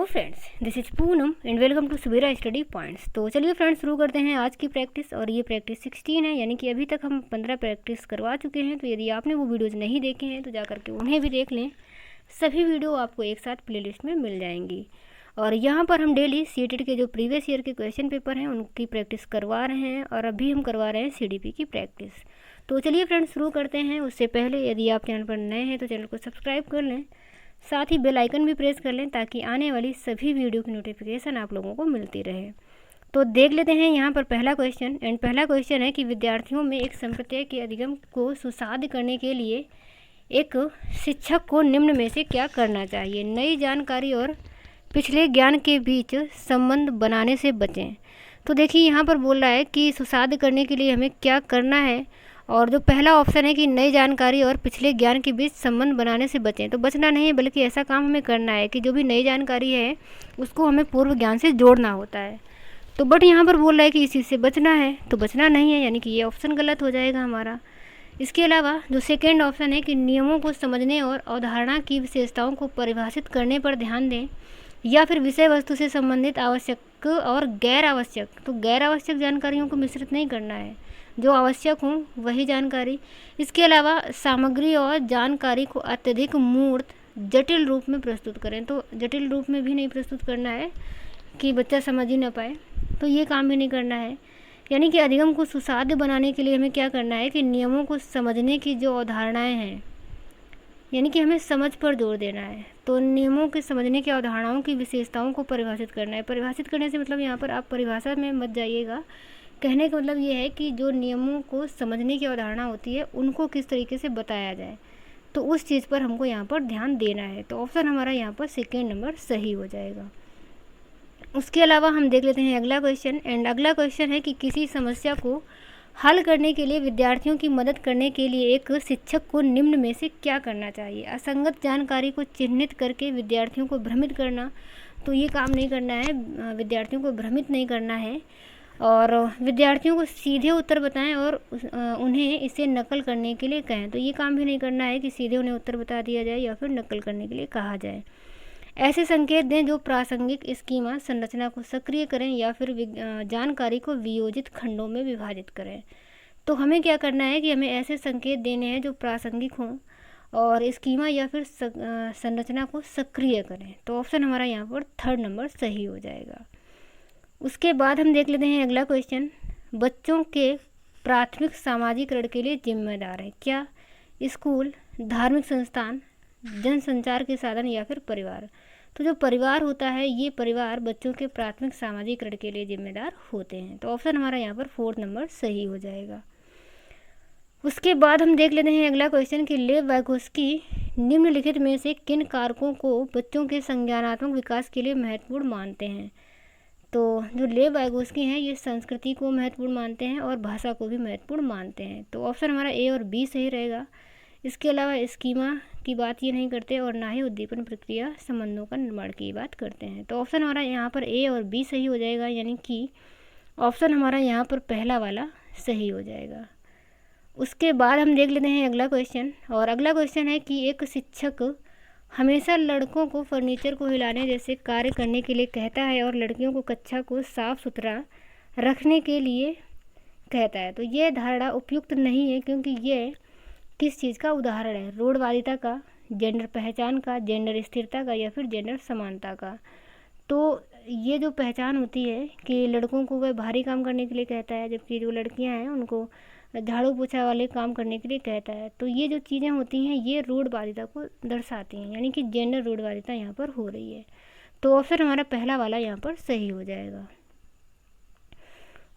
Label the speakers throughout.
Speaker 1: Hello friends, this is Poonam and welcome to Subera study points. तो चलिए friends, शुरू करते हैं आज की प्रैक्टिस। और ये प्रैक्टिस 16 है, यानी कि अभी तक हम 15 प्रैक्टिस करवा चुके हैं। तो यदि आपने वो वीडियोज़ नहीं देखे हैं तो जा करके उन्हें भी देख लें। सभी वीडियो आपको एक साथ प्लेलिस्ट में मिल जाएंगी। और यहाँ पर हम डेली सीटेट के जो प्रीवियस ईयर के क्वेश्चन पेपर हैं उनकी प्रैक्टिस करवा रहे हैं, और अभी हम करवा रहे हैं CDP की प्रैक्टिस। तो चलिए फ्रेंड्स, शुरू करते हैं। उससे पहले यदि आप चैनल पर नए हैं तो चैनल को सब्सक्राइब कर लें, साथ ही बेल आइकन भी प्रेस कर लें ताकि आने वाली सभी वीडियो की नोटिफिकेशन आप लोगों को मिलती रहे। तो देख लेते हैं यहाँ पर पहला क्वेश्चन। एंड पहला क्वेश्चन है कि विद्यार्थियों में एक संप्रत्यय के अधिगम को सुसाध्य करने के लिए एक शिक्षक को निम्न में से क्या करना चाहिए। नई जानकारी और पिछले ज्ञान के बीच संबंध बनाने से बचें। तो देखिए यहाँ पर बोल रहा है कि सुसाध्य करने के लिए हमें क्या करना है, और जो पहला ऑप्शन है कि नई जानकारी और पिछले ज्ञान के बीच संबंध बनाने से बचें। तो बचना नहीं है, बल्कि ऐसा काम हमें करना है कि जो भी नई जानकारी है उसको हमें पूर्व ज्ञान से जोड़ना होता है। तो बट यहाँ पर बोल रहा है कि इस चीज़ से बचना है, तो बचना नहीं है, यानी कि ये ऑप्शन गलत हो जाएगा हमारा। इसके अलावा जो सेकेंड ऑप्शन है कि नियमों को समझने और अवधारणा की विशेषताओं को परिभाषित करने पर ध्यान दें, या फिर विषय वस्तु से संबंधित आवश्यक और गैर आवश्यक, तो गैर आवश्यक जानकारियों को मिश्रित नहीं करना है, जो आवश्यक हो वही जानकारी। इसके अलावा सामग्री और जानकारी को अत्यधिक मूर्त जटिल रूप में प्रस्तुत करें। तो जटिल रूप में भी नहीं प्रस्तुत करना है कि बच्चा समझ ही ना पाए, तो ये काम भी नहीं करना है। यानी कि अधिगम को सुसाध्य बनाने के लिए हमें क्या करना है कि नियमों को समझने की जो अवधारणाएं हैं, यानी कि हमें समझ पर जोर देना है। तो नियमों के समझने की अवधारणाओं की विशेषताओं को परिभाषित करना है। परिभाषित करने से मतलब यहाँ पर आप परिभाषा में मत जाइएगा। कहने का मतलब ये है कि जो नियमों को समझने की अवधारणा होती है उनको किस तरीके से बताया जाए, तो उस चीज़ पर हमको यहाँ पर ध्यान देना है। तो ऑप्शन हमारा यहाँ पर सेकेंड नंबर सही हो जाएगा। उसके अलावा हम देख लेते हैं अगला क्वेश्चन। एंड अगला क्वेश्चन है कि किसी समस्या को हल करने के लिए विद्यार्थियों की मदद करने के लिए एक शिक्षक को निम्न में से क्या करना चाहिए। असंगत जानकारी को चिन्हित करके विद्यार्थियों को भ्रमित करना, तो ये काम नहीं करना है, विद्यार्थियों को भ्रमित नहीं करना है। और विद्यार्थियों को सीधे उत्तर बताएं और उन्हें इसे नकल करने के लिए कहें, तो ये काम भी नहीं करना है कि सीधे उन्हें उत्तर बता दिया जाए या फिर नकल करने के लिए कहा जाए। ऐसे संकेत दें जो प्रासंगिक स्कीमा संरचना को सक्रिय करें या फिर जानकारी को वियोजित खंडों में विभाजित करें। तो हमें क्या करना है कि हमें ऐसे संकेत देने हैं जो प्रासंगिक हों और स्कीमा या फिर संरचना को सक्रिय करें। तो ऑप्शन हमारा यहाँ पर थर्ड नंबर सही हो जाएगा। उसके बाद हम देख लेते हैं अगला क्वेश्चन। बच्चों के प्राथमिक सामाजिकरण के लिए जिम्मेदार है क्या? स्कूल, धार्मिक संस्थान, जनसंचार के साधन या फिर परिवार। तो जो परिवार होता है, ये परिवार बच्चों के प्राथमिक सामाजिकरण के लिए जिम्मेदार होते हैं। तो ऑप्शन हमारा यहाँ पर फोर्थ नंबर सही हो जाएगा। उसके बाद हम देख लेते हैं अगला क्वेश्चन कि लेव वाइगोस्की निम्नलिखित में से किन कारकों को बच्चों के संज्ञानात्मक विकास के लिए महत्वपूर्ण मानते हैं। तो जो लेव वाइगोस्की हैं ये संस्कृति को महत्वपूर्ण मानते हैं और भाषा को भी महत्वपूर्ण मानते हैं। तो ऑप्शन हमारा ए और बी सही रहेगा। इसके अलावा स्कीमा की बात ये नहीं करते और ना ही उद्दीपन प्रक्रिया संबंधों का निर्माण की बात करते हैं। तो ऑप्शन हमारा यहाँ पर ए और बी सही हो जाएगा, यानी कि ऑप्शन हमारा यहाँ पर पहला वाला सही हो जाएगा। उसके बाद हम देख लेते हैं अगला क्वेश्चन। और अगला क्वेश्चन है कि एक शिक्षक हमेशा लड़कों को फर्नीचर को हिलाने जैसे कार्य करने के लिए कहता है और लड़कियों को कक्षा को साफ सुथरा रखने के लिए कहता है। तो यह धारणा उपयुक्त नहीं है, क्योंकि यह किस चीज़ का उदाहरण है? रूढ़वादिता का, जेंडर पहचान का, जेंडर स्थिरता का या फिर जेंडर समानता का। तो ये जो पहचान होती है कि लड़कों को वह भारी काम करने के लिए कहता है, जबकि जो लड़कियां हैं उनको झाड़ू पोछा वाले काम करने के लिए कहता है। तो ये जो चीज़ें होती हैं ये रूढ़वादिता को दर्शाती हैं, यानी कि जेंडर रूढ़वादिता यहाँ पर हो रही है। तो ऑप्शन हमारा पहला वाला यहाँ पर सही हो जाएगा।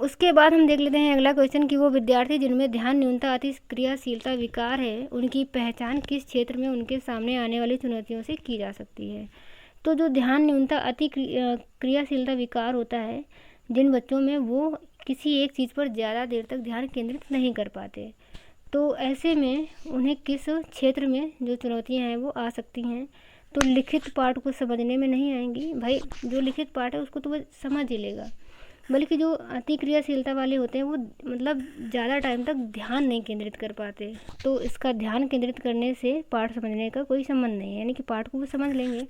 Speaker 1: उसके बाद हम देख लेते हैं अगला क्वेश्चन कि वो विद्यार्थी जिनमें ध्यान न्यूनता अति क्रियाशीलता विकार है, उनकी पहचान किस क्षेत्र में उनके सामने आने वाली चुनौतियों से की जा सकती है। तो जो ध्यान न्यूनता अति क्रियाशीलता विकार होता है जिन बच्चों में, वो किसी एक चीज़ पर ज़्यादा देर तक ध्यान केंद्रित नहीं कर पाते। तो ऐसे में उन्हें किस क्षेत्र में जो चुनौतियां हैं वो आ सकती हैं। तो लिखित पाठ को समझने में नहीं आएंगी, भाई जो लिखित पाठ है उसको तो वह समझ ही लेगा, बल्कि जो अति क्रियाशीलता वाले होते हैं वो मतलब ज़्यादा टाइम तक ध्यान नहीं केंद्रित कर पाते। तो इसका ध्यान केंद्रित करने से पाठ समझने का कोई संबंध नहीं है, यानी कि पाठ को वो समझ लेंगे।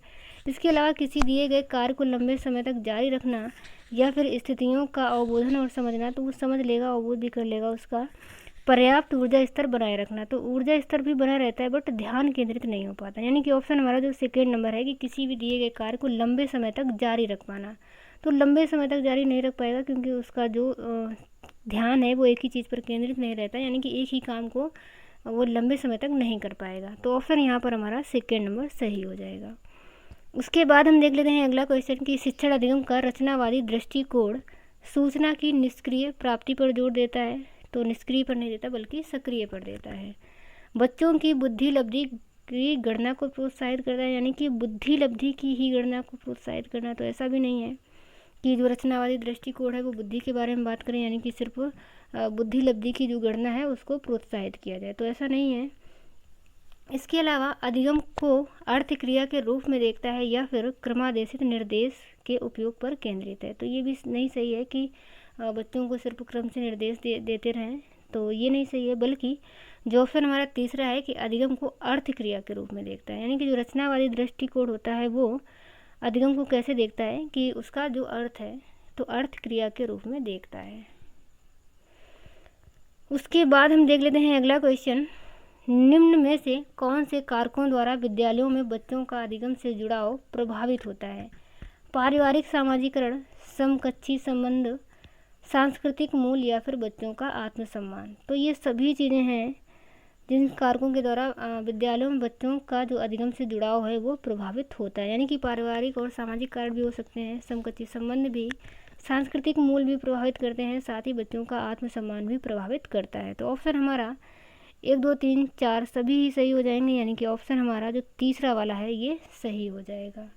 Speaker 1: इसके अलावा किसी दिए गए कार्य को लंबे समय तक जारी रखना या फिर स्थितियों का अवबोधन और समझना, तो वो समझ लेगा, अवबोध भी कर लेगा। उसका पर्याप्त ऊर्जा स्तर बनाए रखना, तो ऊर्जा स्तर भी बना रहता है बट ध्यान केंद्रित नहीं हो पाता, यानी कि ऑप्शन हमारा जो सेकेंड नंबर है कि किसी भी दिए गए कार्य को लंबे समय तक जारी रख पाना। तो लंबे समय तक जारी नहीं रख पाएगा क्योंकि उसका जो ध्यान है वो एक ही चीज़ पर केंद्रित नहीं रहता, यानी कि एक ही काम को वो लंबे समय तक नहीं कर पाएगा। तो ऑप्शन यहाँ पर हमारा सेकेंड नंबर सही हो जाएगा। उसके बाद हम देख लेते हैं अगला क्वेश्चन कि शिक्षण अधिगम का रचनावादी दृष्टिकोण सूचना की निष्क्रिय प्राप्ति पर जोर देता है। तो निष्क्रिय पर नहीं देता बल्कि सक्रिय पर देता है। बच्चों की बुद्धि लब्धि की गणना को प्रोत्साहित करता है, यानी कि बुद्धि लब्धि की ही गणना को प्रोत्साहित करना। तो ऐसा भी नहीं है कि जो रचनावादी दृष्टिकोण है वो बुद्धि के बारे में बात करें, यानी कि सिर्फ बुद्धि लब्धि की जो गणना है उसको प्रोत्साहित किया जाए, तो ऐसा नहीं है। इसके अलावा अधिगम को अर्थ क्रिया के रूप में देखता है या फिर क्रमादेशित निर्देश के उपयोग पर केंद्रित है। तो ये भी नहीं सही है कि बच्चों को सिर्फ क्रम से निर्देश देते रहें, तो ये नहीं सही है। बल्कि जो ऑप्शन हमारा तीसरा है कि अधिगम को अर्थ क्रिया के रूप में देखता है, यानी कि जो रचनावादी दृष्टिकोण होता है वो अधिगम को कैसे देखता है कि उसका जो अर्थ है तो अर्थ क्रिया के रूप में देखता है। उसके बाद हम देख लेते हैं अगला क्वेश्चन, निम्न में से कौन से कारकों द्वारा विद्यालयों में बच्चों का अधिगम से जुड़ाव प्रभावित होता है? पारिवारिक सामाजिकरण, समकक्षी संबंध, सांस्कृतिक मूल या फिर बच्चों का आत्मसम्मान। तो ये सभी चीज़ें हैं जिन कारकों के द्वारा विद्यालयों में बच्चों का जो अधिगम से जुड़ाव है वो प्रभावित होता है, यानी कि पारिवारिक और सामाजिक कारण भी हो सकते हैं, समकक्षी संबंध भी, सांस्कृतिक मूल भी प्रभावित करते हैं, साथ ही बच्चों का आत्मसम्मान भी प्रभावित करता है। तो ऑप्शन हमारा 1, 2, 3, 4 सभी ही सही हो जाएंगे, यानी कि ऑप्शन हमारा जो तीसरा वाला है ये सही हो जाएगा।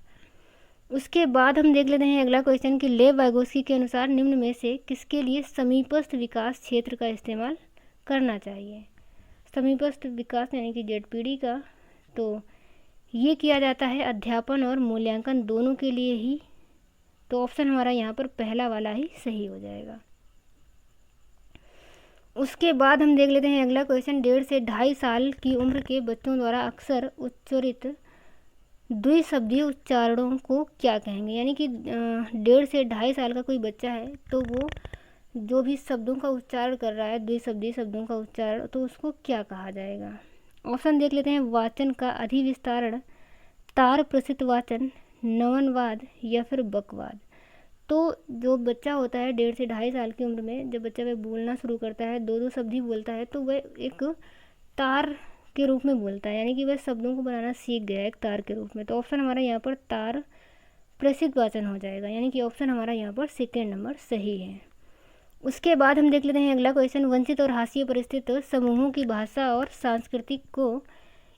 Speaker 1: उसके बाद हम देख लेते हैं अगला क्वेश्चन कि लेव वाइगोस्की के अनुसार निम्न में से किसके लिए समीपस्थ विकास क्षेत्र का इस्तेमाल करना चाहिए? समीपस्थ विकास यानी कि ZPD का, तो ये किया जाता है अध्यापन और मूल्यांकन दोनों के लिए ही। तो ऑप्शन हमारा यहाँ पर पहला वाला ही सही हो जाएगा। उसके बाद हम देख लेते हैं अगला क्वेश्चन, 1.5 से 2.5 साल की उम्र के बच्चों द्वारा अक्सर उच्चारित द्विशब्दीय उच्चारणों को क्या कहेंगे? यानी कि 1.5 से 2.5 साल का कोई बच्चा है तो वो जो भी शब्दों का उच्चारण कर रहा है, द्विशब्दीय शब्दों का उच्चारण, तो उसको क्या कहा जाएगा? ऑप्शन देख लेते हैं, वाचन का अधिविस्तारण, तार प्रसिद्ध वाचन, नवनवाद या फिर बकवाद। तो जो बच्चा होता है 1.5 से 2.5 साल की उम्र में, जब बच्चा वह बोलना शुरू करता है, 2 शब्द ही बोलता है, तो वह एक तार के रूप में बोलता है, यानी कि वह शब्दों को बनाना सीख गया एक तार के रूप में। तो ऑप्शन हमारा यहाँ पर तार प्रसिद्ध वाचन हो जाएगा, यानी कि ऑप्शन हमारा यहाँ पर सेकेंड नंबर सही है। उसके बाद हम देख लेते हैं अगला क्वेश्चन, वंचित और हाशिए पर स्थित समूहों की भाषा और सांस्कृतिक को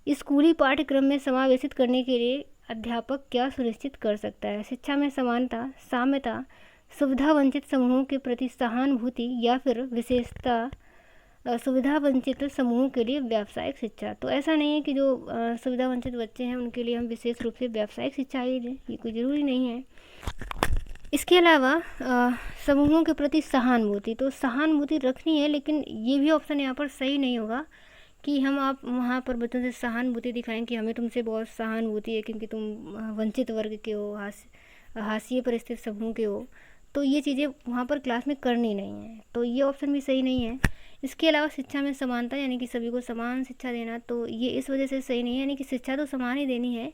Speaker 1: स्कूली पाठ्यक्रम में समावेशित करने के लिए अध्यापक क्या सुनिश्चित कर सकता है? शिक्षा में समानता, साम्यता, सुविधा वंचित समूहों के प्रति सहानुभूति या फिर विशेषता सुविधा वंचित समूहों के लिए व्यावसायिक शिक्षा। तो ऐसा नहीं है कि जो सुविधा वंचित बच्चे हैं उनके लिए हम विशेष रूप से व्यावसायिक शिक्षा ही दें, ये कोई ज़रूरी नहीं है। इसके अलावा समूहों के प्रति सहानुभूति, तो सहानुभूति रखनी है, लेकिन ये भी ऑप्शन यहाँ पर सही नहीं होगा कि हम आप वहाँ पर बच्चों से सहानुभूति दिखाएं कि हमें तुमसे बहुत सहानुभूति है क्योंकि तुम वंचित वर्ग के हो, हाशिए पर स्थित समूह के हो। तो ये चीज़ें वहाँ पर क्लास में करनी नहीं है, तो ये ऑप्शन भी सही नहीं है। इसके अलावा शिक्षा में समानता यानी कि सभी को समान शिक्षा देना, तो ये इस वजह से सही नहीं है, यानी कि शिक्षा तो समान ही देनी है,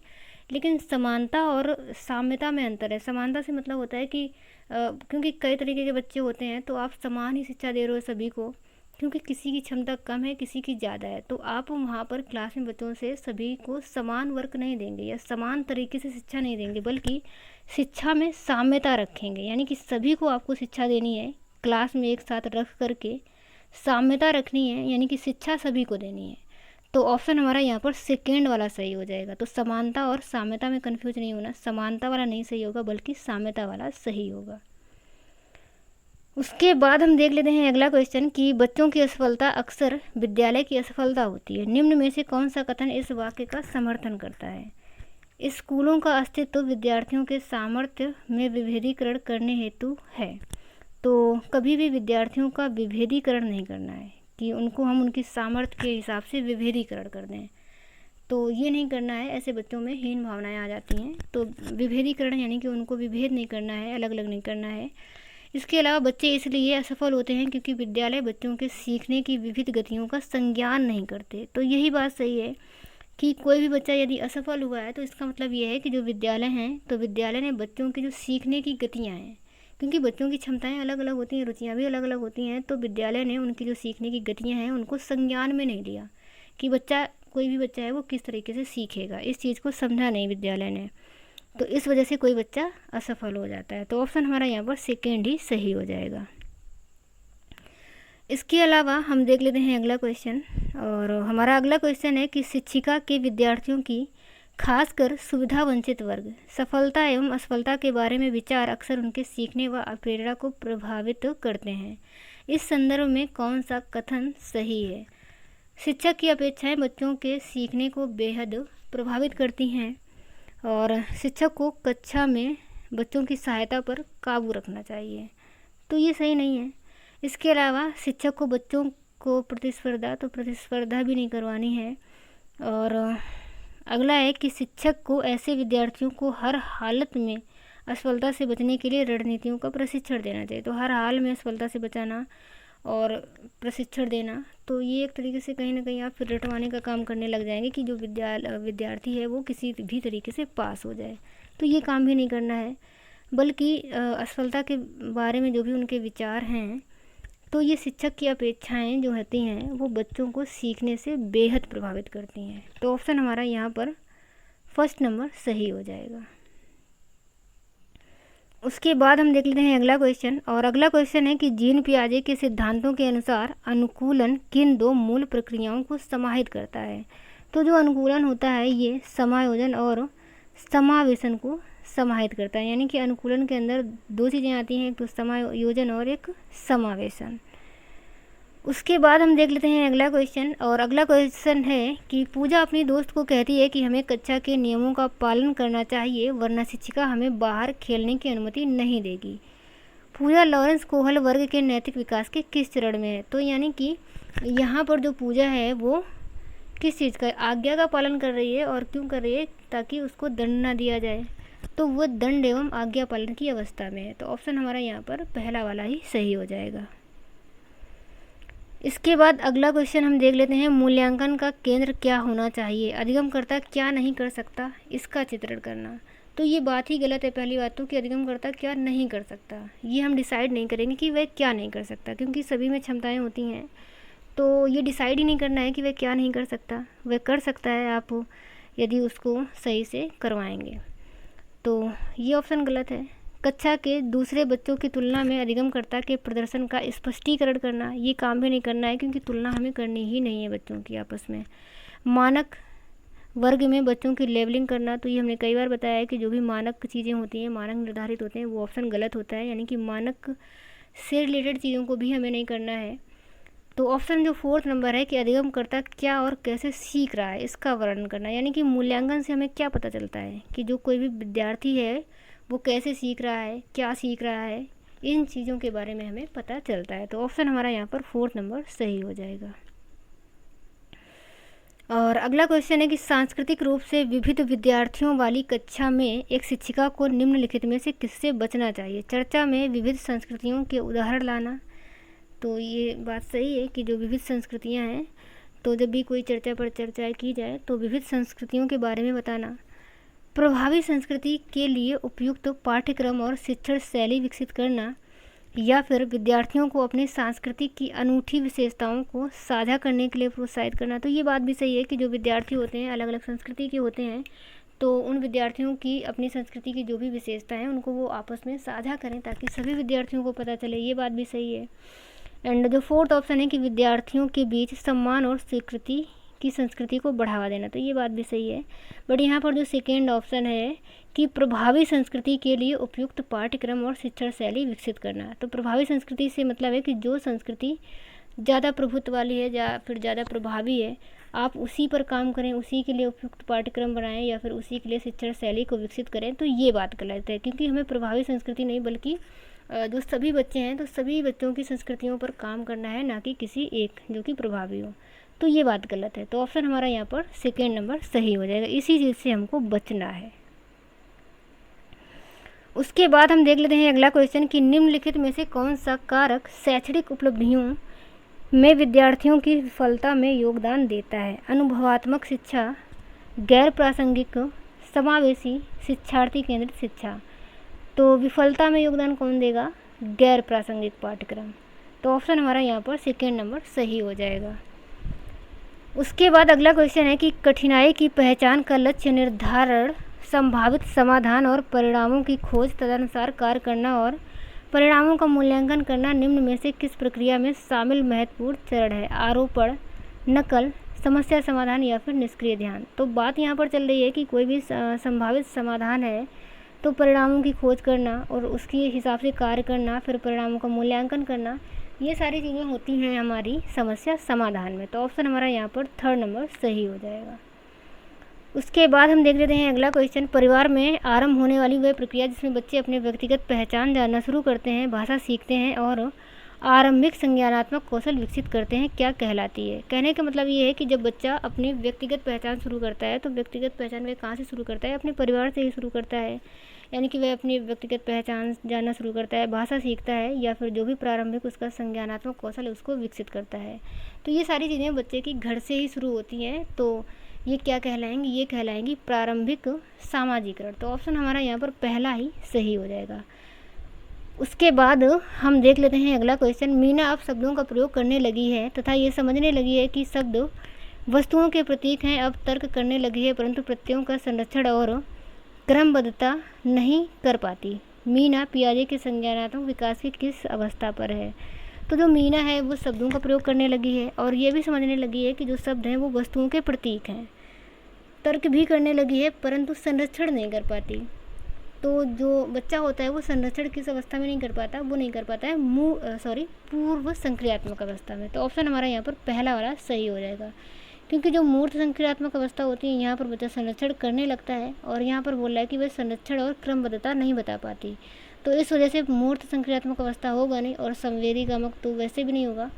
Speaker 1: लेकिन समानता और साम्यता में अंतर है। समानता से मतलब होता है कि क्योंकि कई तरीके के बच्चे होते हैं तो आप समान ही शिक्षा दे रहे हो सभी को, क्योंकि किसी की क्षमता कम है, किसी की ज़्यादा है, तो आप वहाँ पर क्लास में बच्चों से सभी को समान वर्क नहीं देंगे या समान तरीके से शिक्षा नहीं देंगे, बल्कि शिक्षा में साम्यता रखेंगे, यानी कि सभी को आपको शिक्षा देनी है, क्लास में एक साथ रख करके साम्यता रखनी है, यानी कि शिक्षा सभी को देनी है। तो ऑप्शन हमारा यहाँ पर सेकेंड वाला सही हो जाएगा। तो समानता और साम्यता में कन्फ्यूज नहीं होना, समानता वाला नहीं सही होगा बल्कि साम्यता वाला सही होगा। उसके बाद हम देख लेते हैं अगला क्वेश्चन कि बच्चों की असफलता अक्सर विद्यालय की असफलता होती है। निम्न में से कौन सा कथन इस वाक्य का समर्थन करता है? स्कूलों का अस्तित्व विद्यार्थियों के सामर्थ्य में विभेदीकरण करने हेतु है। तो कभी भी विद्यार्थियों का विभेदीकरण नहीं करना है कि उनको हम उनकी सामर्थ्य के हिसाब से विभेदीकरण कर दें, तो ये नहीं करना है। ऐसे बच्चों में हीन भावनाएं आ जाती हैं। तो विभेदीकरण यानी कि उनको विभेद नहीं करना है, अलग अलग नहीं करना है। इसके अलावा बच्चे इसलिए असफल होते हैं क्योंकि विद्यालय बच्चों के सीखने की विविध गतियों का संज्ञान नहीं करते। तो यही बात सही है कि कोई भी बच्चा यदि असफल हुआ है तो इसका मतलब ये है कि जो विद्यालय हैं, तो विद्यालय ने बच्चों की जो सीखने की गतियाँ हैं, क्योंकि बच्चों की क्षमताएं अलग अलग होती हैं, रुचियाँ भी अलग अलग होती हैं, तो विद्यालय ने उनकी जो सीखने की गतियाँ हैं उनको संज्ञान में नहीं लिया कि बच्चा, कोई भी बच्चा है वो किस तरीके से सीखेगा, इस चीज़ को समझा नहीं विद्यालय ने। तो इस वजह से कोई बच्चा असफल हो जाता है। तो ऑप्शन हमारा यहाँ पर सेकेंड ही सही हो जाएगा। इसके अलावा हम देख लेते हैं अगला क्वेश्चन, और हमारा अगला क्वेश्चन है कि शिक्षिका के विद्यार्थियों की, खासकर सुविधा वंचित वर्ग, सफलता एवं असफलता के बारे में विचार अक्सर उनके सीखने व प्रेरणा को प्रभावित करते हैं। इस संदर्भ में कौन सा कथन सही है? शिक्षक की अपेक्षाएं बच्चों के सीखने को बेहद प्रभावित करती हैं और शिक्षक को कक्षा में बच्चों की सहायता पर काबू रखना चाहिए, तो ये सही नहीं है। इसके अलावा शिक्षक को बच्चों को प्रतिस्पर्धा भी नहीं करवानी है। और अगला है कि शिक्षक को ऐसे विद्यार्थियों को हर हालत में असफलता से बचने के लिए रणनीतियों का प्रशिक्षण देना चाहिए। तो हर हाल में असफलता से बचाना और प्रशिक्षण देना, तो ये एक तरीके से कहीं ना कहीं आप फिर रटवाने का काम करने लग जाएंगे कि जो विद्यार्थी है वो किसी भी तरीके से पास हो जाए। तो ये काम भी नहीं करना है, बल्कि असफलता के बारे में जो भी उनके विचार हैं, तो ये शिक्षक की अपेक्षाएं जो होती हैं वो बच्चों को सीखने से बेहद प्रभावित करती हैं। तो ऑप्शन हमारा यहाँ पर फर्स्ट नंबर सही हो जाएगा। उसके बाद हम देख लेते हैं अगला क्वेश्चन, और अगला क्वेश्चन है कि जीन पियाजे के सिद्धांतों के अनुसार अनुकूलन किन दो मूल प्रक्रियाओं को समाहित करता है? तो जो अनुकूलन होता है ये समायोजन और समावेशन को समाहित करता है, यानी कि अनुकूलन के अंदर दो चीज़ें आती हैं, एक तो समायोजन और एक समावेशन। उसके बाद हम देख लेते हैं अगला क्वेश्चन, और अगला क्वेश्चन है कि पूजा अपनी दोस्त को कहती है कि हमें कक्षा के नियमों का पालन करना चाहिए वरना शिक्षिका हमें बाहर खेलने की अनुमति नहीं देगी। पूजा लॉरेंस कोहल वर्ग के नैतिक विकास के किस चरण में है? तो यानी कि यहाँ पर जो पूजा है वो किस चीज़ का, आज्ञा का पालन कर रही है, और क्यों कर रही है? ताकि उसको दंड ना दिया जाए, तो वह दंड एवं आज्ञा पालन की अवस्था में है। तो ऑप्शन हमारा यहाँ पर पहला वाला ही सही हो जाएगा। इसके बाद अगला क्वेश्चन हम देख लेते हैं, मूल्यांकन का केंद्र क्या होना चाहिए? अधिगमकर्ता क्या नहीं कर सकता, इसका चित्रण करना। तो ये बात ही गलत है पहली बात तो, कि अधिगमकर्ता क्या नहीं कर सकता, ये हम डिसाइड नहीं करेंगे कि वह क्या नहीं कर सकता, क्योंकि सभी में क्षमताएं होती हैं। तो ये डिसाइड ही नहीं करना है कि वह क्या नहीं कर सकता, वह कर सकता है आप यदि उसको सही से करवाएंगे। तो ये ऑप्शन गलत है। कक्षा के दूसरे बच्चों की तुलना में अधिगमकर्ता के प्रदर्शन का स्पष्टीकरण करना, ये काम भी नहीं करना है, क्योंकि तुलना हमें करनी ही नहीं है बच्चों की आपस में। मानक वर्ग में बच्चों की लेवलिंग करना, तो ये हमने कई बार बताया है कि जो भी मानक चीज़ें होती हैं, मानक निर्धारित होते हैं, वो ऑप्शन गलत होता है, यानी कि मानक से रिलेटेड चीज़ों को भी हमें नहीं करना है। तो ऑप्शन जो फोर्थ नंबर है कि अधिगमकर्ता क्या और कैसे सीख रहा है, इसका वर्णन करना, यानी कि मूल्यांकन से हमें क्या पता चलता है कि जो कोई भी विद्यार्थी है वो कैसे सीख रहा है, क्या सीख रहा है, इन चीज़ों के बारे में हमें पता चलता है। तो ऑप्शन हमारा यहाँ पर फोर्थ नंबर सही हो जाएगा। और अगला क्वेश्चन है कि सांस्कृतिक रूप से विविध विद्यार्थियों वाली कक्षा में एक शिक्षिका को निम्नलिखित में से किससे बचना चाहिए? चर्चा में विविध संस्कृतियों के उदाहरण लाना, तो ये बात सही है कि जो विविध संस्कृतियाँ हैं, तो जब भी कोई चर्चा पर चर्चा की जाए तो विविध संस्कृतियों के बारे में बताना। प्रभावी संस्कृति के लिए उपयुक्त पाठ्यक्रम और शिक्षण शैली विकसित करना, या फिर विद्यार्थियों को अपनी सांस्कृतिक की अनूठी विशेषताओं को साझा करने के लिए प्रोत्साहित करना। तो ये बात भी सही है कि जो विद्यार्थी होते हैं अलग अलग संस्कृति के होते हैं, तो उन विद्यार्थियों की अपनी संस्कृति की जो भी विशेषता है उनको वो आपस में साझा करें ताकि सभी विद्यार्थियों को पता चले, ये बात भी सही है। एंड जो फोर्थ ऑप्शन है कि विद्यार्थियों के बीच सम्मान और स्वीकृति की संस्कृति को बढ़ावा देना, तो ये बात भी सही है। बट यहाँ पर जो सेकेंड ऑप्शन है कि प्रभावी संस्कृति के लिए उपयुक्त पाठ्यक्रम और शिक्षण शैली विकसित करना, तो प्रभावी संस्कृति से मतलब है कि जो संस्कृति ज़्यादा प्रभुत्व वाली है या फिर ज़्यादा प्रभावी है, आप उसी पर काम करें, उसी के लिए उपयुक्त पाठ्यक्रम बनाएं या फिर उसी के लिए शिक्षण शैली को विकसित करें। तो ये बात गलत है, क्योंकि हमें प्रभावी संस्कृति नहीं बल्कि जो सभी बच्चे हैं तो सभी बच्चों की संस्कृतियों पर काम करना है, ना कि किसी एक जो कि प्रभावी हो। तो ये बात गलत है। तो ऑप्शन हमारा यहाँ पर सेकेंड नंबर सही हो जाएगा। इसी चीज़ से हमको बचना है। उसके बाद हम देख लेते हैं अगला क्वेश्चन कि निम्नलिखित में से कौन सा कारक शैक्षणिक उपलब्धियों में विद्यार्थियों की विफलता में योगदान देता है। अनुभवात्मक शिक्षा, गैर प्रासंगिक, समावेशी, शिक्षार्थी केंद्रित शिक्षा। तो विफलता में योगदान कौन देगा? गैर प्रासंगिक पाठ्यक्रम। तो ऑप्शन हमारा यहाँ पर सेकेंड नंबर सही हो जाएगा। उसके बाद अगला क्वेश्चन है कि कठिनाई की पहचान का लक्ष्य निर्धारण, संभावित समाधान और परिणामों की खोज, तदनुसार कार्य करना और परिणामों का मूल्यांकन करना निम्न में से किस प्रक्रिया में शामिल महत्वपूर्ण चरण है? आरोपण, नकल, समस्या समाधान या फिर निष्क्रिय ध्यान। तो बात यहाँ पर चल रही है कि कोई भी संभावित समाधान है तो परिणामों की खोज करना और उसके हिसाब से कार्य करना, फिर परिणामों का मूल्यांकन करना, ये सारी चीज़ें होती हैं हमारी समस्या समाधान में। तो ऑप्शन हमारा यहाँ पर थर्ड नंबर सही हो जाएगा। उसके बाद हम देख लेते हैं अगला क्वेश्चन, परिवार में आरंभ होने वाली वह प्रक्रिया जिसमें बच्चे अपने व्यक्तिगत पहचान जानना शुरू करते हैं, भाषा सीखते हैं और आरंभिक संज्ञानात्मक कौशल विकसित करते हैं, क्या कहलाती है? कहने का मतलब ये है कि जब बच्चा अपनी व्यक्तिगत पहचान शुरू करता है तो व्यक्तिगत पहचान वह कहाँ से शुरू करता है? अपने परिवार से ही शुरू करता है। यानी कि वह अपनी व्यक्तिगत पहचान जानना शुरू करता है, भाषा सीखता है या फिर जो भी प्रारंभिक उसका संज्ञानात्मक कौशल है उसको विकसित करता है। तो ये सारी चीज़ें बच्चे की घर से ही शुरू होती हैं। तो ये क्या कहलाएंगी? ये कहलाएंगी प्रारंभिक सामाजिकरण। तो ऑप्शन हमारा यहाँ पर पहला ही सही हो जाएगा। उसके बाद हम देख लेते हैं अगला क्वेश्चन, मीना अब शब्दों का प्रयोग करने लगी है तथा ये समझने लगी है कि शब्द वस्तुओं के प्रतीक हैं। अब तर्क करने लगी है परंतु प्रत्ययों का संरक्षण और क्रमबद्धता नहीं कर पाती। मीना पियाजे के संज्ञानात्मक विकास की किस अवस्था पर है? तो जो मीना है वो शब्दों का प्रयोग करने लगी है और ये भी समझने लगी है कि जो शब्द हैं वो वस्तुओं के प्रतीक हैं। तर्क भी करने लगी है परंतु संरक्षण नहीं कर पाती। तो जो बच्चा होता है वो संरक्षण किस अवस्था में नहीं कर पाता? वो नहीं कर पाता है पूर्व संक्रियात्मक अवस्था में। तो ऑप्शन हमारा यहाँ पर पहला वाला सही हो जाएगा, क्योंकि जो मूर्त संक्रियात्मक अवस्था होती है यहाँ पर बच्चा संरक्षण करने लगता है और यहाँ पर बोल रहा है कि वह संरक्षण और क्रमबद्धता नहीं बता पाती। तो इस वजह से मूर्त संक्रियात्मक अवस्था होगा नहीं और संवेदीगामक तो वैसे भी नहीं होगा,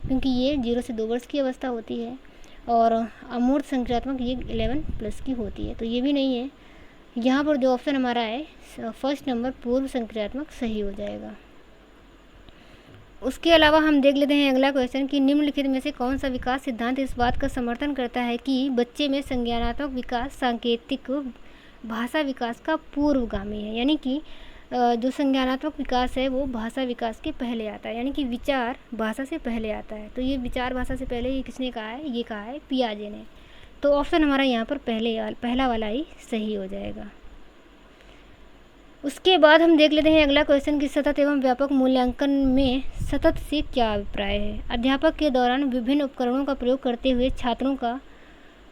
Speaker 1: क्योंकि ये 0 से 2 वर्ष की अवस्था होती है और अमूर्त संक्रियात्मक ये 11+ की होती है। तो ये भी नहीं है। यहाँ पर जो ऑप्शन हमारा है फर्स्ट नंबर पूर्व संक्रियात्मक सही हो जाएगा। उसके अलावा हम देख लेते हैं अगला क्वेश्चन कि निम्नलिखित में से कौन सा विकास सिद्धांत इस बात का समर्थन करता है कि बच्चे में संज्ञानात्मक विकास सांकेतिक भाषा विकास का पूर्वगामी है। यानी कि जो संज्ञानात्मक विकास है वो भाषा विकास के पहले आता है, यानी कि विचार भाषा से पहले आता है। तो ये विचार भाषा से पहले ये किसने कहा है? ये कहा है पियाजे ने। तो ऑप्शन हमारा यहाँ पर पहला वाला ही सही हो जाएगा। उसके बाद हम देख लेते हैं अगला क्वेश्चन कि सतत एवं व्यापक मूल्यांकन में सतत से क्या अभिप्राय है? अध्यापक के दौरान विभिन्न उपकरणों का प्रयोग करते हुए छात्रों का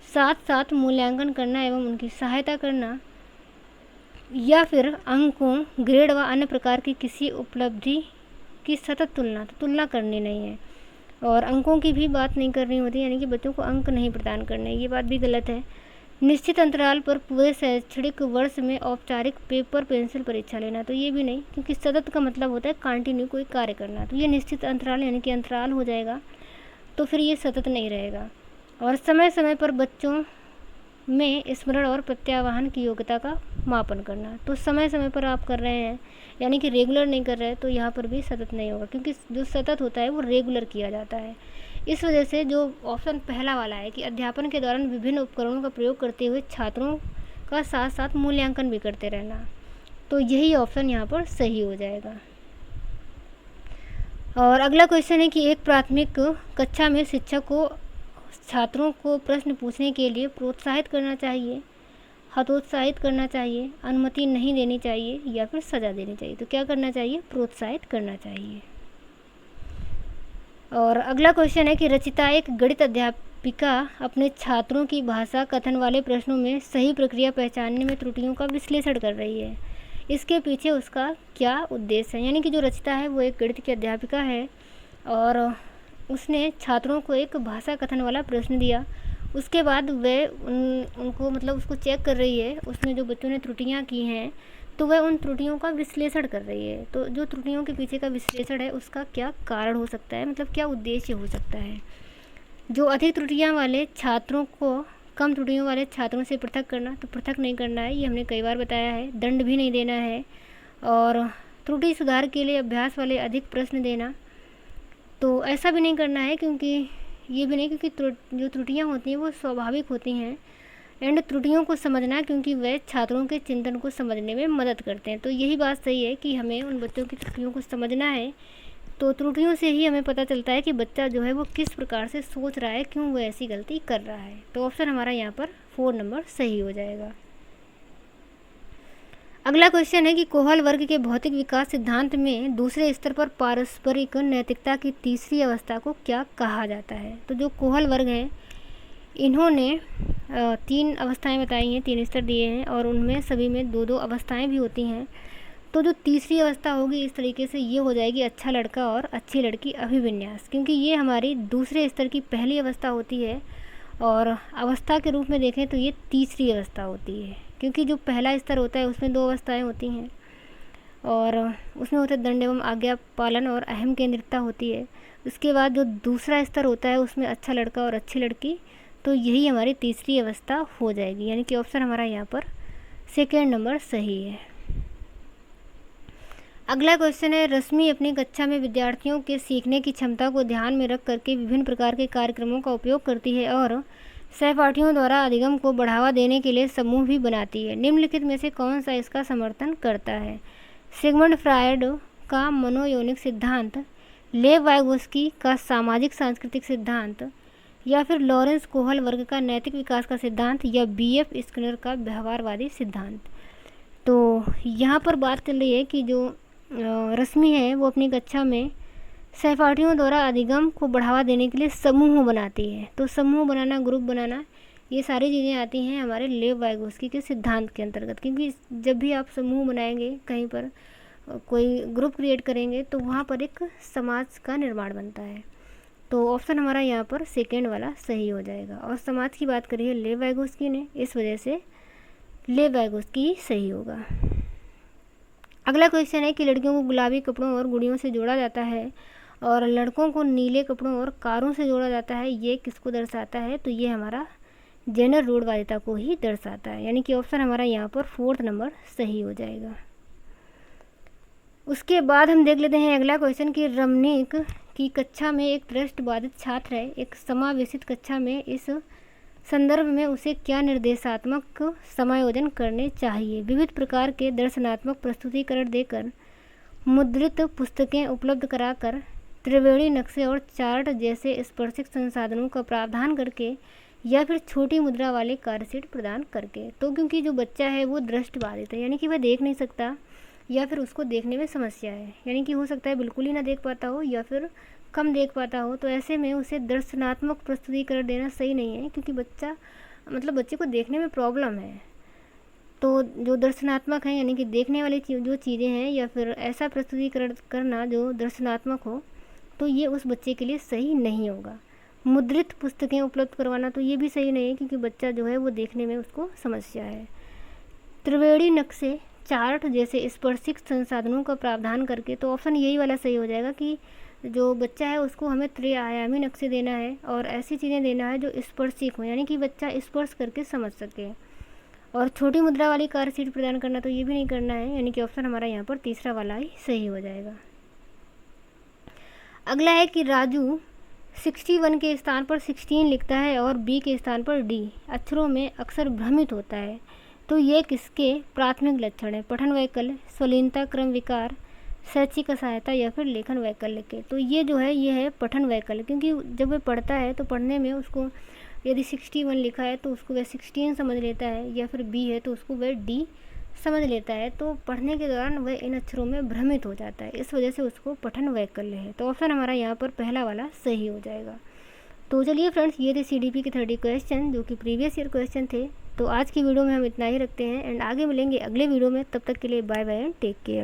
Speaker 1: साथ साथ मूल्यांकन करना एवं उनकी सहायता करना, या फिर अंकों, ग्रेड व अन्य प्रकार की किसी उपलब्धि की सतत तुलना। तो तुलना करनी नहीं है और अंकों की भी बात नहीं करनी होती, यानी कि बच्चों को अंक नहीं प्रदान करने, ये बात भी गलत है। निश्चित अंतराल पर पूरे शैक्षणिक वर्ष में औपचारिक पेपर पेंसिल परीक्षा लेना, तो ये भी नहीं, क्योंकि सतत का मतलब होता है कंटिन्यू कोई कार्य करना। तो ये निश्चित अंतराल यानी कि अंतराल हो जाएगा, तो फिर ये सतत नहीं रहेगा। और समय समय पर बच्चों में स्मरण और प्रत्यावाहन की योग्यता का मापन करना, तो समय समय पर आप कर रहे हैं यानी कि रेगुलर नहीं कर रहे हैं, तो यहाँ पर भी सतत नहीं होगा, क्योंकि जो सतत होता है वो रेगुलर किया जाता है। इस वजह से जो ऑप्शन पहला वाला है कि अध्यापन के दौरान विभिन्न उपकरणों का प्रयोग करते हुए छात्रों का साथ साथ मूल्यांकन भी करते रहना, तो यही ऑप्शन यहाँ पर सही हो जाएगा। और अगला क्वेश्चन है कि एक प्राथमिक कक्षा में शिक्षक को छात्रों को प्रश्न पूछने के लिए प्रोत्साहित करना चाहिए, हतोत्साहित करना चाहिए, अनुमति नहीं देनी चाहिए या फिर सज़ा देनी चाहिए? तो क्या करना चाहिए? प्रोत्साहित करना चाहिए। और अगला क्वेश्चन है कि रचिता एक गणित अध्यापिका अपने छात्रों की भाषा कथन वाले प्रश्नों में सही प्रक्रिया पहचानने में त्रुटियों का विश्लेषण कर रही है, इसके पीछे उसका क्या उद्देश्य है? यानी कि जो रचिता है वो एक गणित की अध्यापिका है और उसने छात्रों को एक भाषा कथन वाला प्रश्न दिया। उसके बाद वह उनको मतलब उसको चेक कर रही है, उसमें जो बच्चों ने त्रुटियां की हैं तो वह उन त्रुटियों का विश्लेषण कर रही है। तो जो त्रुटियों के पीछे का विश्लेषण है उसका क्या कारण हो सकता है, मतलब क्या उद्देश्य हो सकता है। जो अधिक त्रुटियां वाले छात्रों को कम त्रुटियों वाले छात्रों से पृथक करना, तो पृथक नहीं करना है, ये हमने कई बार बताया है। दंड भी नहीं देना है, और त्रुटि सुधार के लिए अभ्यास वाले अधिक प्रश्न देना, तो ऐसा भी नहीं करना है, क्योंकि ये भी नहीं, क्योंकि जो त्रुटियाँ होती हैं वो स्वाभाविक होती हैं। एंड त्रुटियों को समझना, क्योंकि वे छात्रों के चिंतन को समझने में मदद करते हैं। तो यही बात सही है कि हमें उन बच्चों की त्रुटियों को समझना है। तो त्रुटियों से ही हमें पता चलता है कि बच्चा जो है वो किस प्रकार से सोच रहा है, क्यों वो ऐसी गलती कर रहा है। तो ऑप्शन हमारा यहाँ पर 4 नंबर सही हो जाएगा। अगला क्वेश्चन है कि कोहल वर्ग के भौतिक विकास सिद्धांत में दूसरे स्तर पर पारस्परिक नैतिकता की तीसरी अवस्था को क्या कहा जाता है। तो जो कोहल वर्ग है इन्होंने 3 अवस्थाएं बताई हैं, 3 स्तर दिए हैं, और उनमें सभी में 2-2 अवस्थाएं भी होती हैं। तो जो तीसरी अवस्था होगी इस तरीके से ये हो जाएगी अच्छा लड़का और अच्छी लड़की अभिविन्यास, क्योंकि ये हमारी दूसरे स्तर की पहली अवस्था होती है, और अवस्था के रूप में देखें तो ये तीसरी अवस्था होती है, क्योंकि जो पहला स्तर होता है उसमें 2 अवस्थाएं होती हैं, और उसमें होता है दंड एवं आज्ञा पालन और अहम केंद्रितता होती है। उसके बाद जो दूसरा स्तर होता है उसमें अच्छा लड़का और अच्छी लड़की, तो यही हमारी तीसरी अवस्था हो जाएगी, यानी कि ऑप्शन हमारा यहाँ पर 2 नंबर सही है। अगला क्वेश्चन है, रश्मि अपनी कक्षा में विद्यार्थियों के सीखने की क्षमता को ध्यान में रख करके विभिन्न प्रकार के कार्यक्रमों का उपयोग करती है और सहपाठियों द्वारा अधिगम को बढ़ावा देने के लिए समूह भी बनाती है। निम्नलिखित में से कौन सा इसका समर्थन करता है। सिगमंड फ्रायड का मनोयौनिक सिद्धांत, लेव वाइगोस्की का सामाजिक सांस्कृतिक सिद्धांत, या फिर लॉरेंस कोहल वर्ग का नैतिक विकास का सिद्धांत, या BF स्किनर का व्यवहारवादी सिद्धांत। तो यहाँ पर बात चल रही है कि जो रश्मि है वो अपनी कक्षा में सहपाठियों द्वारा अधिगम को बढ़ावा देने के लिए समूह बनाती है। तो समूह बनाना, ग्रुप बनाना, ये सारी चीज़ें आती हैं हमारे लेव वाइगोस्की के सिद्धांत के अंतर्गत, क्योंकि जब भी आप समूह बनाएंगे, कहीं पर कोई ग्रुप क्रिएट करेंगे, तो वहाँ पर एक समाज का निर्माण बनता है। तो ऑप्शन हमारा यहाँ पर 2 वाला सही हो जाएगा। और समाज की बात करिए लेव वाइगोस्की ने, इस वजह से लेव वाइगोस्की सही होगा। अगला क्वेश्चन है कि लड़कियों को गुलाबी कपड़ों और गुड़ियों से जोड़ा जाता है और लड़कों को नीले कपड़ों और कारों से जोड़ा जाता है, ये किसको दर्शाता है। तो ये हमारा जेंडर रूढ़वादिता को ही दर्शाता है, यानी कि ऑप्शन हमारा यहाँ पर 4 नंबर सही हो जाएगा। उसके बाद हम देख लेते हैं अगला क्वेश्चन कि रमणीक की कक्षा में एक दृष्टिबाधित छात्र है। एक समावेशित कक्षा में इस संदर्भ में उसे क्या निर्देशात्मक समायोजन करने चाहिए। विविध प्रकार के दर्शनात्मक प्रस्तुतिकरण देकर, मुद्रित पुस्तकें उपलब्ध कराकर, त्रिवेणी नक्शे और चार्ट जैसे स्पर्शिक संसाधनों का प्रावधान करके, या फिर छोटी मुद्रा वाले कार्यशीट प्रदान करके। तो क्योंकि जो बच्चा है वो दृष्टिबाधित है, यानी कि वह देख नहीं सकता, या फिर उसको देखने में समस्या है, यानी कि हो सकता है बिल्कुल ही ना देख पाता हो या फिर कम देख पाता हो। तो ऐसे में उसे दर्शनात्मक प्रस्तुतिकरण देना सही नहीं है, क्योंकि बच्चे को देखने में प्रॉब्लम है। तो जो दर्शनात्मक है, यानी कि देखने वाली जो चीज़ें हैं, या फिर ऐसा प्रस्तुतिकरण करना जो दर्शनात्मक हो, तो ये उस बच्चे के लिए सही नहीं होगा। मुद्रित पुस्तकें उपलब्ध करवाना, तो ये भी सही नहीं है, क्योंकि बच्चा जो है वो देखने में उसको समस्या है। त्रिवेणी नक्शे, चार्ट जैसे स्पर्शिक संसाधनों का प्रावधान करके, तो ऑप्शन यही वाला सही हो जाएगा कि जो बच्चा है उसको हमें त्रिआयामी नक्शे देना है और ऐसी चीज़ें देना है जो स्पर्शिक हो, यानी कि बच्चा स्पर्श करके समझ सके। और छोटी मुद्रा वाली कार्यशीट प्रदान करना, तो ये भी नहीं करना है, यानी कि ऑप्शन हमारा यहाँ पर तीसरा वाला ही सही हो जाएगा। अगला है कि राजू 61 के स्थान पर 16 लिखता है और B के स्थान पर D अक्षरों में अक्सर भ्रमित होता है। तो ये किसके प्राथमिक लक्षण है। पठन वैकल्य, स्वलीनता, क्रम विकार, शैक्षिक असहायता, या फिर लेखन वैकल्य के। तो ये जो है ये है पठन वैकल्य, क्योंकि जब वह पढ़ता है तो पढ़ने में उसको यदि 61 लिखा है तो उसको वह 16 समझ लेता है, या फिर B है तो उसको वह D समझ लेता है। तो पढ़ने के दौरान वह इन अक्षरों में भ्रमित हो जाता है, इस वजह से उसको पठन वैकल्य है। तो ऑप्शन हमारा यहाँ पर पहला वाला सही हो जाएगा। तो चलिए फ्रेंड्स, ये थे CDP के 30 क्वेश्चन जो कि प्रीवियस ईयर क्वेश्चन थे। तो आज की वीडियो में हम इतना ही रखते हैं एंड आगे मिलेंगे अगले वीडियो में। तब तक के लिए bye bye and take care.